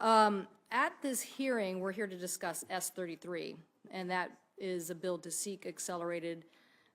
At this hearing, we're here to discuss S33, and that is a bill to seek accelerated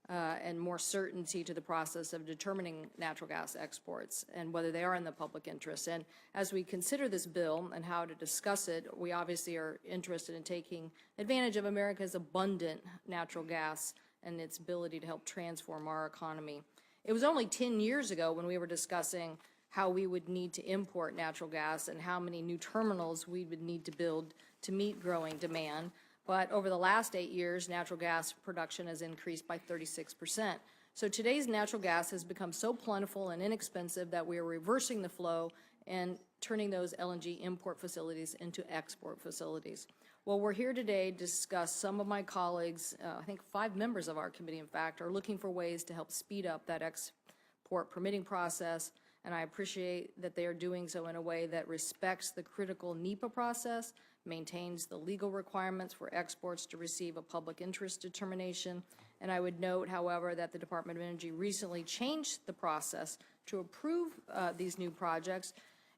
and more certainty to the process of determining natural gas exports and whether they are in the public interest. And as we consider this bill and how to discuss it, we obviously are interested in taking advantage of America's abundant natural gas and its ability to help transform our economy. It was only 10 years ago when we were discussing how we would need to import natural gas and how many new terminals we would need to build to meet growing demand. But over the last 8 years, natural gas production has increased by 36%. So today's natural gas has become so plentiful and inexpensive that we are reversing the flow and turning those LNG import facilities into export facilities. Well, we're here today to discuss. Some of my colleagues, I think 5 members of our committee, in fact, are looking for ways to help speed up that export permitting process, and I appreciate that they are doing so in a way that respects the critical NEPA process, maintains the legal requirements for exports to receive a public interest determination. And I would note, however, that the Department of Energy recently changed the process to approve these new projects,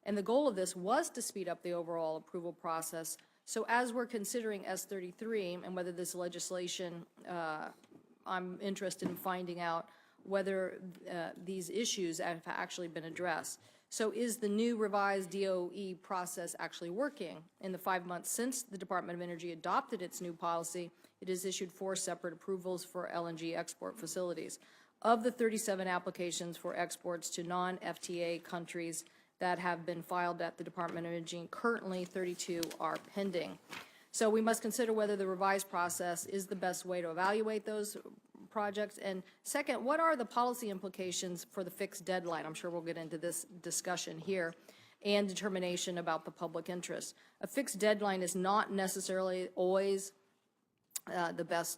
and the goal of this was to speed up the overall approval process. So as we're considering S33 and whether this legislation, I'm interested in finding out whether these issues have actually been addressed. So is the new revised DOE process actually working? In the 5 months since the Department of Energy adopted its new policy, it has issued 4 separate approvals for LNG export facilities. Of the 37 applications for exports to non-FTA countries that have been filed at the Department of Energy, currently 32 are pending. So we must consider whether the revised process is the best way to evaluate those projects. And second, what are the policy implications for the fixed deadline? I'm sure we'll get into this discussion here, and determination about the public interest. A fixed deadline is not necessarily always the best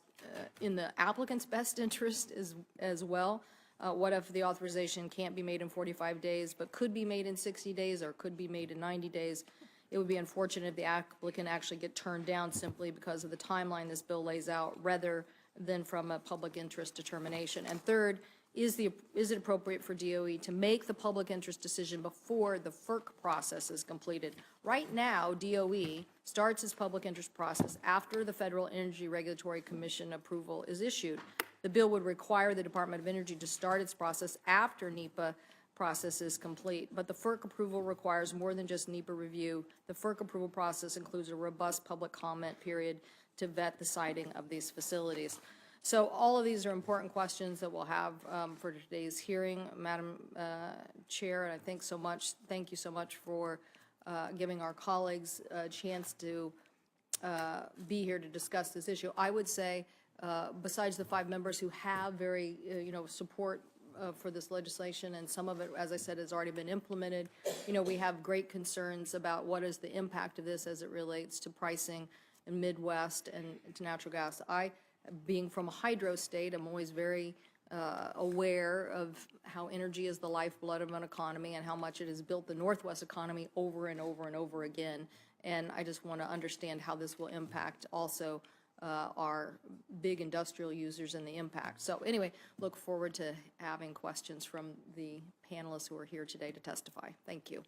in the applicant's best interest as well. What if the authorization can't be made in 45 days but could be made in 60 days or could be made in 90 days? It would be unfortunate if the applicant actually get turned down simply because of the timeline this bill lays out rather than from a public interest determination. And third, is it appropriate for DOE to make the public interest decision before the FERC process is completed? Right now, DOE starts its public interest process after the Federal Energy Regulatory Commission approval is issued. The bill would require the Department of Energy to start its process after NEPA process is complete, but the FERC approval requires more than just NEPA review. The FERC approval process includes a robust public comment period to vet the siting of these facilities. So all of these are important questions that we'll have for today's hearing, Madam Chair, and thank you so much for giving our colleagues a chance to be here to discuss this issue. I would say, besides the 5 members who have very, support for this legislation, and some of it, as I said, has already been implemented, we have great concerns about what is the impact of this as it relates to pricing in Midwest and to natural gas. Being from a hydro state, I'm always very aware of how energy is the lifeblood of an economy and how much it has built the Northwest economy over and over and over again. And I just want to understand how this will impact also our big industrial users and the impact. So anyway, look forward to having questions from the panelists who are here today to testify. Thank you.